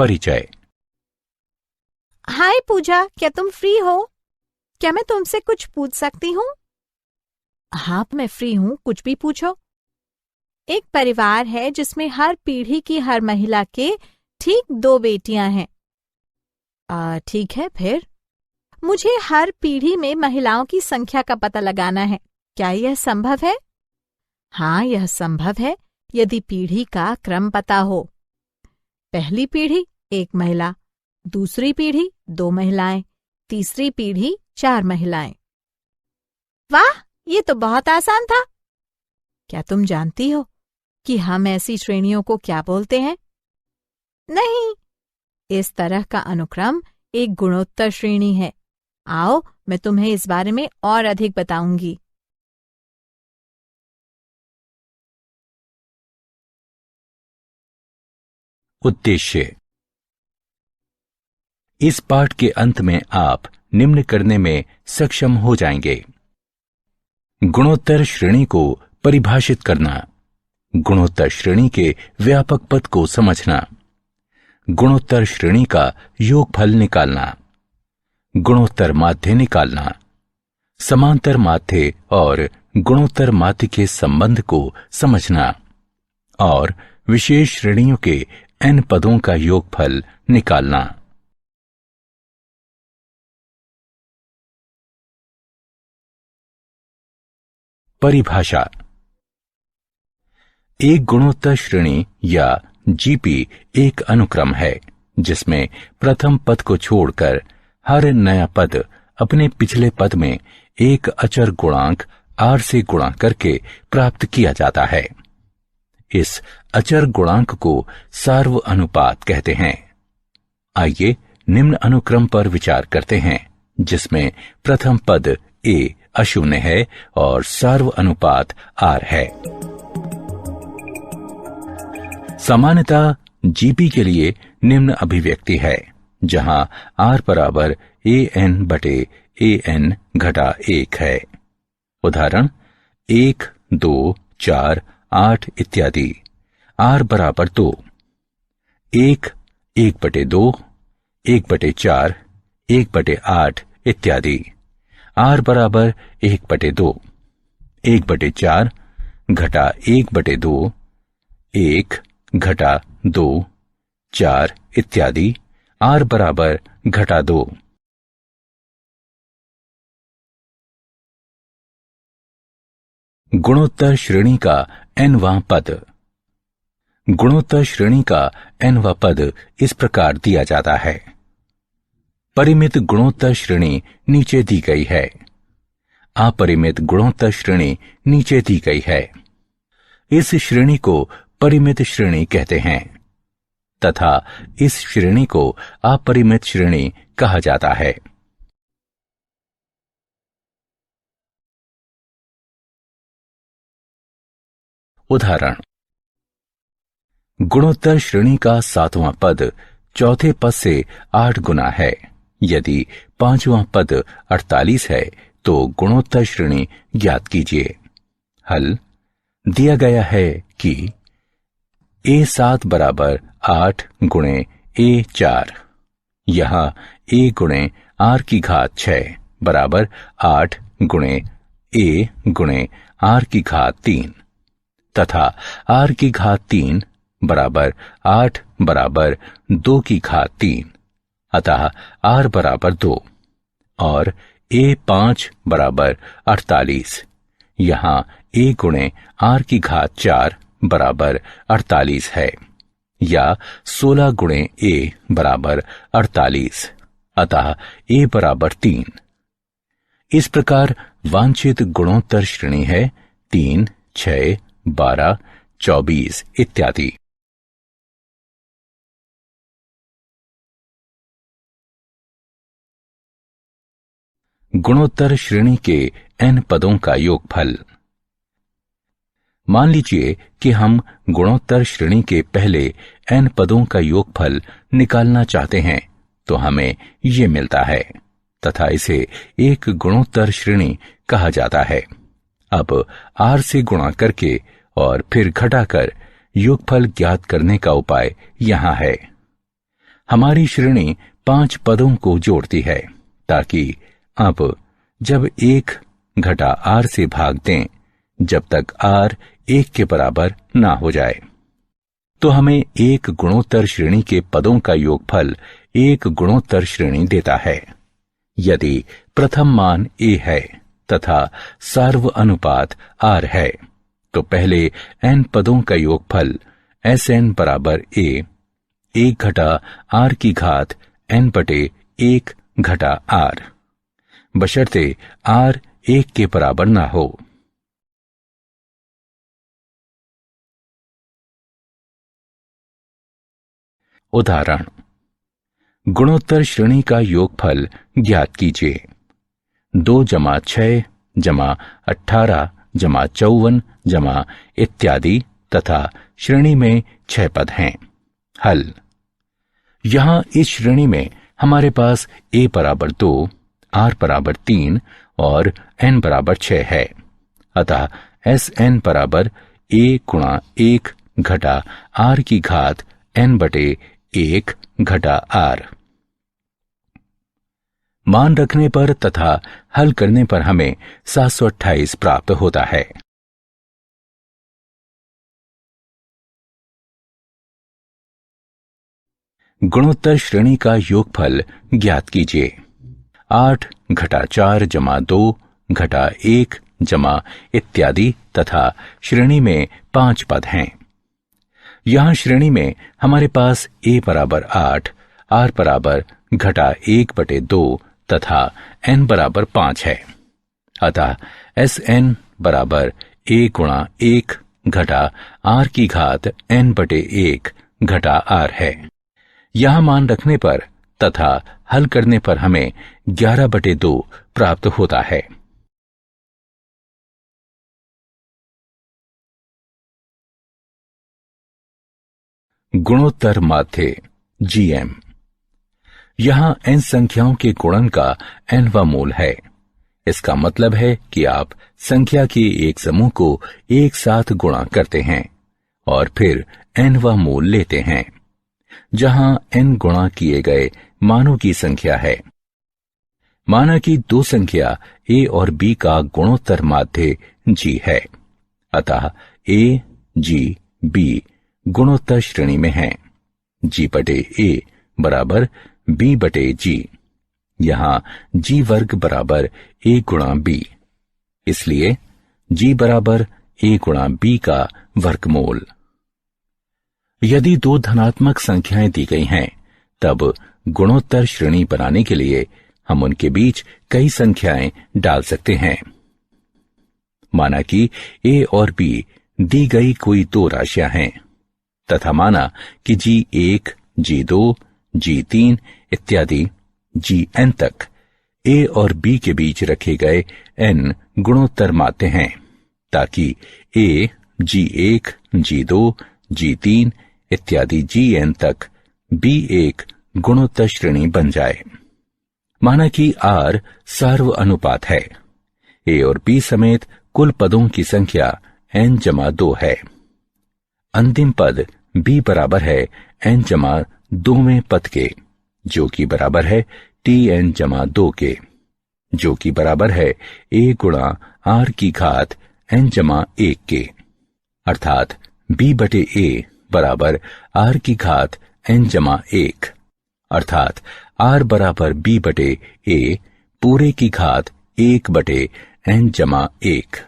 परिचय। हाय पूजा, क्या तुम फ्री हो? क्या मैं तुमसे कुछ पूछ सकती हूँ? हाँ, मैं फ्री हूँ, कुछ भी पूछो। एक परिवार है जिसमें हर पीढ़ी की हर महिला के ठीक 2 बेटियां हैं। ठीक है, फिर मुझे हर पीढ़ी में महिलाओं की संख्या का पता लगाना है। क्या यह संभव है? हाँ, यह संभव है यदि पीढ़ी का क्रम पता हो। पहली पीढ़ी 1 महिला, दूसरी पीढ़ी 2 महिलाएं, तीसरी पीढ़ी 4 महिलाएं। वाह, ये तो बहुत आसान था। क्या तुम जानती हो कि हम ऐसी श्रेणियों को क्या बोलते हैं? नहीं, इस तरह का अनुक्रम एक गुणोत्तर श्रेणी है। आओ, मैं तुम्हें इस बारे में और अधिक बताऊंगी। उद्देश्य। इस पाठ के अंत में आप निम्न करने में सक्षम हो जाएंगे। गुणोत्तर श्रेणी को परिभाषित करना, गुणोत्तर श्रेणी के व्यापक पद को समझना, गुणोत्तर श्रेणी का योगफल निकालना, गुणोत्तर माध्य निकालना, समांतर माध्य और गुणोत्तर माध्य के संबंध को समझना और विशेष श्रेणियों के n पदों का योगफल निकालना। परिभाषा। एक गुणोत्तर श्रेणी या जीपी एक अनुक्रम है जिसमें प्रथम पद को छोड़कर हर नया पद अपने पिछले पद में एक अचर गुणांक r से गुणा करके प्राप्त किया जाता है। इस अचर गुणांक को सार्व अनुपात कहते हैं। आइए निम्न अनुक्रम पर विचार करते हैं जिसमें प्रथम पद a अशून्य है और सार्व अनुपात r है। सामान्यतः जीपी के लिए निम्न अभिव्यक्ति है जहां r बराबर an/an घटा 1 है। उदाहरण 1, 2, 4, 8 इत्यादि। r बराबर 2, 1, 1/2, 1/4, 1/8 इत्यादि। r बराबर 1/2, 1/4 घटा 1/2, 1 घटा 2, 4 इत्यादि। r बराबर घटा 2। गुणोत्तर श्रेणी का nवां पद। गुणोत्तर श्रेणी का nवां पद इस प्रकार दिया जाता है। परिमित गुणोत्तर श्रेणी नीचे दी गई है। अपरिमित गुणोत्तर श्रेणी नीचे दी गई है। इस श्रेणी को परिमित श्रेणी कहते हैं तथा इस श्रेणी को अपरिमित श्रेणी कहा जाता है। उदाहरण, गुणोत्तर श्रेणी का 7वां पद चौथे पद से 8 गुना है। यदि 5वां पद 48 है तो गुणोत्तर श्रेणी ज्ञात कीजिए। हल दिया गया है कि a7 बराबर 8 गुणे a4। यहां a गुणे r की घात 6 बराबर 8 गुणे a गुणे r की घात 3 तथा r की घात 3 बराबर 8 बराबर 2 की घात 3। अतः r बराबर 2 और a5 बराबर 48। यहां a गुणे r की घात 4 बराबर 48 है या 16 गुणे a बराबर 48। अतः a बराबर 3। इस प्रकार वांछित गुणोत्तर श्रेणी है 3, 6, 12, 24 इत्यादि। गुणोत्तर श्रेणी के n पदों का योगफल। मान लीजिए कि हम गुणोत्तर श्रेणी के पहले n पदों का योगफल निकालना चाहते हैं तो हमें ये मिलता है तथा इसे एक गुणोत्तर श्रेणी कहा जाता है। अब r से गुणा करके और फिर घटाकर योगफल ज्ञात करने का उपाय यहां है। हमारी श्रेणी 5 पदों को जोड़ती है, ताकि अब जब 1 घटा r से भाग दें जब तक r 1 के बराबर ना हो जाए, तो हमें एक गुणोत्तर श्रेणी के पदों का योगफल एक गुणोत्तर श्रेणी देता है। यदि प्रथम मान a है तथा सार्व अनुपात r है, तो पहले n पदों का योगफल Sn बराबर a 1 घटा r की घात n बटे 1 घटा r, बशर्ते r 1 के बराबर ना हो। उदाहरण, गुणोत्तर श्रेणी का योगफल ज्ञात कीजिए। 2 जमा 6 जमा 18 जमा 54 जमा इत्यादि तथा श्रेणी में 6 पद हैं। हल। यहां इस श्रेणी में हमारे पास a बराबर 2, r बराबर 3 और n बराबर 6 है। अतः Sn बराबर a गुणा 1 घटा r की घात n बटे 1 घटा r। मान रखने पर तथा हल करने पर हमें 728 प्राप्त होता है। गुणोत्तर श्रेणी का योगफल ज्ञात कीजिए। 8 घटा 4 जमा 2 घटा 1 जमा इत्यादि तथा श्रेणी में 5 पद हैं। यहां श्रेणी में हमारे पास a बराबर 8, r बराबर घटा 1 बटे 2 तथा n बराबर 5 है। अतः Sn बराबर a गुणा 1 घटा r की घात n बटे 1 घटा r है। यहां मान रखने पर तथा हल करने पर हमें 11 बटे 2 प्राप्त होता है। गुणोत्तर माध्य GM। यहां n संख्याओं के गुणन का nवां मूल है। इसका मतलब है कि आप संख्या के एक समूह को एक साथ गुणा करते हैं और फिर nवां मूल लेते हैं, जहां n गुणा किए गए मानों की संख्या है। माना कि 2 संख्या a और b का गुणोत्तर माध्य g है। अतः a, g, b गुणोत्तर श्रेणी में है। g बटे a बराबर b बटे g। यहां g वर्ग बराबर a गुणा b, इसलिए g बराबर a गुणा b का वर्गमूल। यदि 2 धनात्मक संख्याएं दी गई हैं, तब गुणोत्तर श्रेणी बनाने के लिए हम उनके बीच कई संख्याएं डाल सकते हैं। माना कि a और b दी गई कोई 2 राशियां हैं तथा माना कि G1, G2, G3 इत्यादि Gn तक a और b के बीच रखे गए n गुणोत्तर माध्य हैं, ताकि a, G1, G2, G3 इत्यादि Gn तक b एक गुणोत्तर श्रेणी बन जाए। माना कि r सार्व अनुपात है। a और b समेत कुल पदों की संख्या n जमा 2 है। अंतिम पद b बराबर है n जमा 2वें पद के, जो कि बराबर है tn जमा 2 के, जो कि बराबर है a गुणा r की घात n जमा 1 के। अर्थात b बटे a बराबर r की घात n जमा 1, अर्थात r बराबर b बटे a पूरे की घात 1 बटे n जमा 1।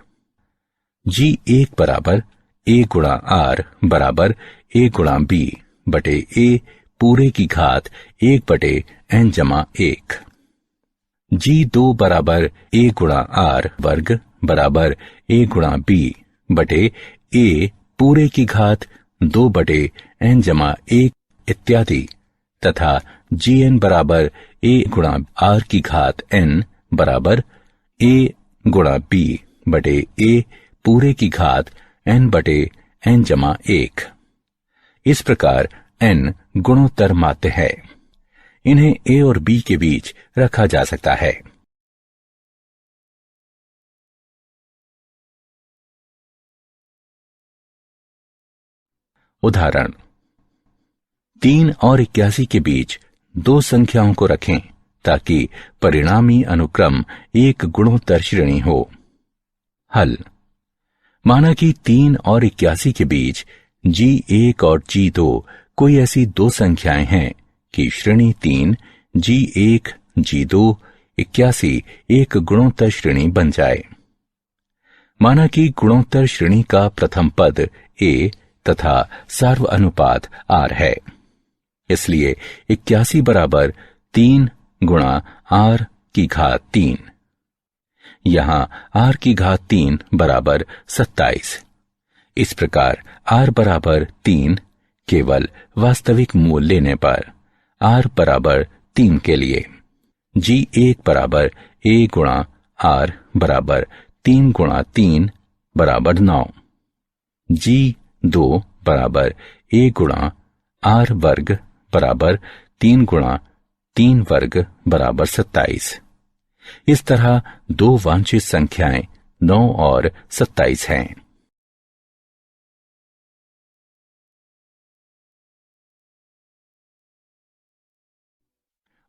G1 बराबर a गुणा r बराबर a गुणा b बटे a पूरे की घात 1 बटे n जमा 1। G2 बराबर a गुणा r वर्ग बराबर a गुणा b बटे a पूरे की घात 2 बटे n जमा 1 इत्यादि तथा Gn बराबर a गुणा r की घात n बराबर a गुणा b बटे a पूरे की घात n बटे n जमा 1। इस प्रकार n गुणोत्तर माध्य है। इन्हें a और b के बीच रखा जा सकता है। उदाहरण, 3 और 81 के बीच दो संख्याओं को रखें ताकि परिणामी अनुक्रम एक गुणोत्तर श्रेणी हो। हल। माना कि 3 और 81 के बीच G1 और G2 कोई ऐसी दो संख्याएं हैं कि श्रेणी 3 G1 G2 81 एक गुणोत्तर श्रेणी बन जाए। माना कि गुणोत्तर श्रेणी का प्रथम पद A तथा सार्व अनुपात R है, इसलिए 81 बराबर 3 गुणा R की घात 3। यहां R की घात 3 बराबर 27। इस प्रकार R बराबर 3 केवल वास्तविक मूल लेने पर R बराबर 3 के लिए G1 बराबर A गुणा R बराबर 3 गुणा 3 बराबर 9। G2 बराबर A गुणा R वर्ग बराबर 3 गुणा 3 वर्ग बराबर 27। इस तरह दो वांछित संख्याएं 9 और 27 हैं।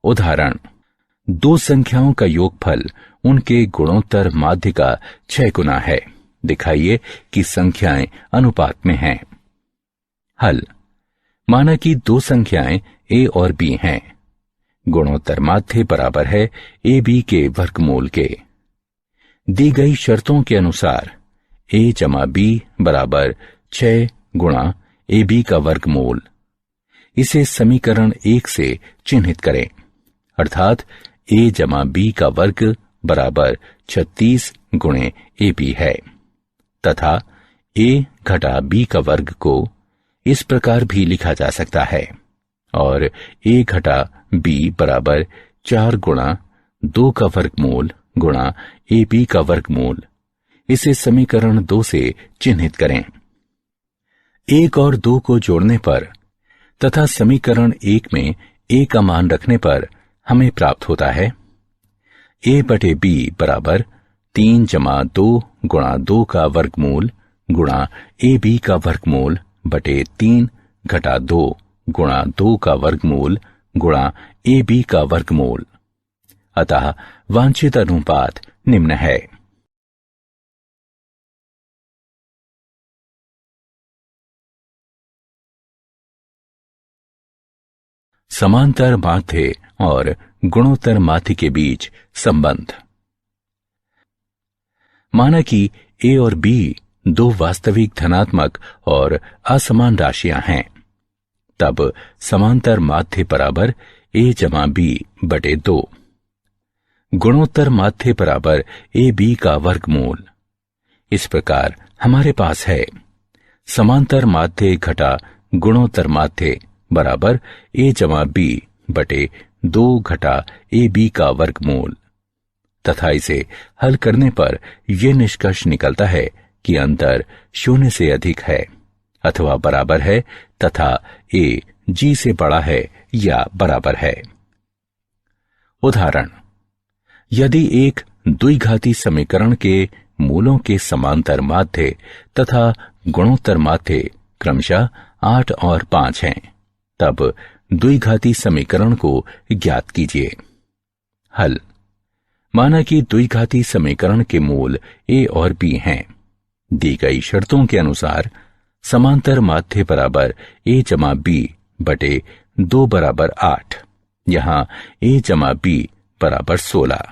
उदाहरण, दो संख्याओं का योगफल उनके गुणोत्तर माध्य का 6 गुना है। दिखाइए कि संख्याएं अनुपात में हैं। हल। माना कि दो संख्याएं A और B हैं। गुणोत्तर माध्य बराबर है AB के वर्गमूल के। दी गई शर्तों के अनुसार A जमा B बराबर 6 गुणा AB का वर्गमूल। इसे समीकरण 1 से चिन्हित करें, अर्थात A जमा B का वर्ग बराबर 36 गुणे AB है, तथा A घटा B का वर्ग को इस प्रकार भी लिखा जा सकता है, और A घटा B बराबर 4 गुणा 2 का वर्गमूल गुणा AB का वर्गमूल। इसे समीकरण 2 से चिन्हित करें। 1 और 2 को जोड़ने पर तथा समीकरण 1 में A का मान रखने पर हमें प्राप्त होता है A बटे B बराबर 3 जमा 2 गुणा 2 का वर्गमूल गुणा AB का वर्गमूल बटे 3 घटा 2 गुणा 2 का वर्गमूल गुणा AB का वर्गमूल। अतः वांछित अनुपात निम्न है। समांतर माध्य और गुणोत्तर माध्य के बीच संबंध। माना कि A और B दो वास्तविक धनात्मक और असमान राशियां हैं, तब समांतर माध्य बराबर A जमा B बटे 2। गुणोत्तर माध्य बराबर AB का वर्गमूल। इस प्रकार हमारे पास है समांतर माध्य घटा गुणोत्तर माध्य बराबर A जमा B बटे 2 घटा AB का वर्गमूल, तथा इसे हल करने पर यह निष्कर्ष निकलता है कि अंतर 0 से अधिक है अथवा बराबर है तथा A G से बड़ा है या बराबर है। उदाहरण, यदि एक द्विघाती समीकरण के मूलों के समांतर माध्य तथा गुणोत्तर माध्य क्रमशः 8 और 5 हैं, तब द्विघाती समीकरण को ज्ञात कीजिए। हल। माना कि द्विघाती समीकरण के मूल A और B हैं। दी गई शर्तों के अनुसार समांतर माध्य बराबर A जमा B बटे 2 बराबर 8। यहां A जमा B बराबर 16।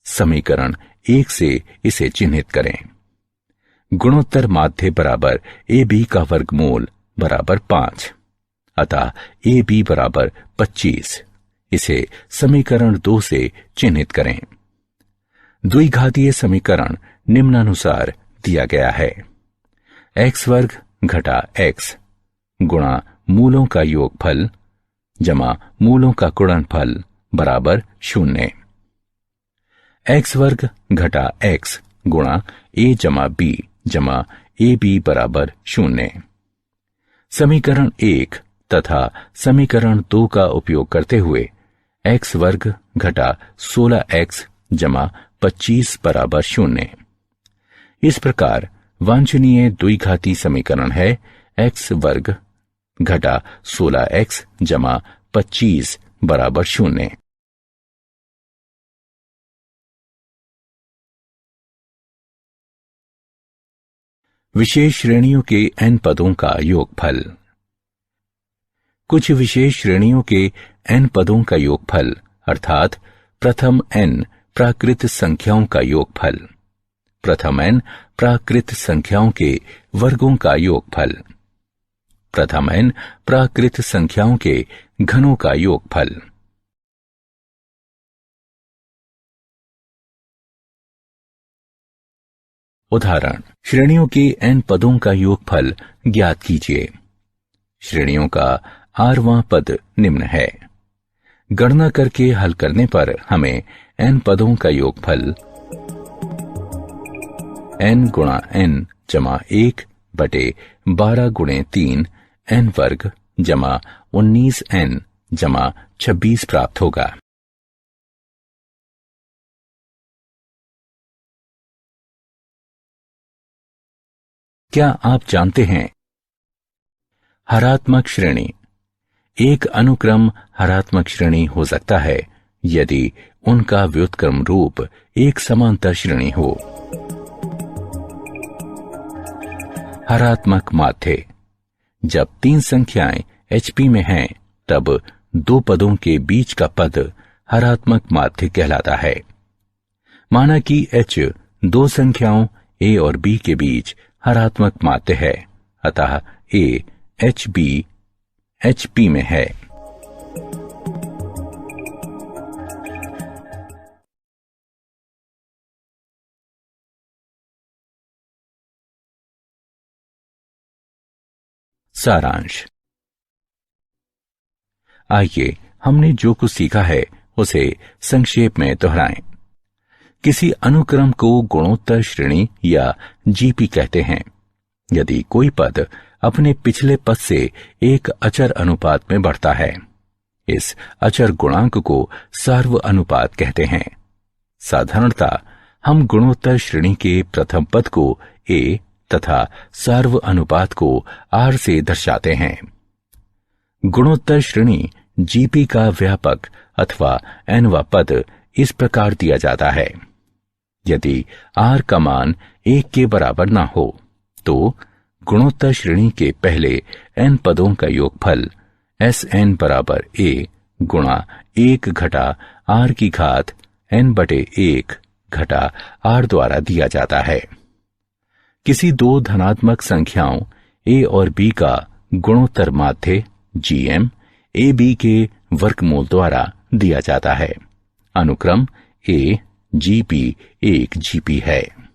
समीकरण 1 से इसे चिन्हित करें। गुणोत्तर माध्य बराबर AB का वर्गमूल बराबर 5, अतः AB बराबर 25। इसे समीकरण 2 से चिन्हित करें। द्विघातीय समीकरण निम्नानुसार दिया गया है। x वर्ग घटा x गुणा मूलों का योगफल जमा मूलों का गुणनफल बराबर 0। x वर्ग घटा x गुणा a जमा b जमा ab बराबर 0। समीकरण 1 तथा समीकरण 2 का उपयोग करते हुए x वर्ग घटा 16x जमा 25 बराबर 0। इस प्रकार वांछनीय द्विघाती समीकरण है x वर्ग घटा 16x जमा 25 बराबर 0। विशेष श्रेणियों के n पदों का योगफल। कुछ विशेष श्रेणियों के n पदों का योगफल अर्थात प्रथम n प्राकृत संख्याओं का योगफल, प्रथम n प्राकृत संख्याओं के वर्गों का योगफल, प्रथम n प्राकृत संख्याओं के घनों का योगफल। उदाहरण, श्रेणियों के n पदों का योगफल ज्ञात कीजिए। श्रेणियों का आठवां पद निम्न है। गणना करके हल करने पर हमें n पदों का योगफल n गुणा n जमा 1 बटे 12 गुणे 3 n वर्ग जमा 19n जमा 26 प्राप्त होगा। क्या आप जानते हैं, हरात्मक श्रेणी एक अनुक्रम हरात्मक श्रेणी हो सकता है यदि उनका व्युत्क्रम रूप एक समांतर श्रेणी हो। हरात्मक माध्य, जब तीन संख्याएं HP में हैं, तब दो पदों के बीच का पद हरात्मक माध्य कहलाता है। माना कि H दो संख्याओं A और B के बीच हरात्मक माध्य है, अतः A HB HP में है। सारांश। आइए हमने जो कुछ सीखा है उसे संक्षेप में दोहराएं। किसी अनुक्रम को गुणोत्तर श्रेणी या GP कहते हैं यदि कोई पद अपने पिछले पद से एक अचर अनुपात में बढ़ता है। इस अचर गुणांक को सार्व अनुपात कहते हैं। साधारणतः हम गुणोत्तर श्रेणी के प्रथम पद को A तथा सार्व अनुपात को R से दर्शाते हैं। गुणोत्तर श्रेणी GP का व्यापक अथवा nवां पद इस प्रकार दिया जाता है। यदि R का मान 1 के बराबर ना हो तो गुणोत्तर श्रेणी के पहले n पदों का योगफल Sn बराबर A गुणा 1 घटा R की घात n बटे 1 घटा R द्वारा दिया जाता है। किसी दो धनात्मक संख्याओं A और B का गुणोत्तर माध्य GM AB के वर्गमूल द्वारा दिया जाता है। अनुक्रम A GP एक GP है।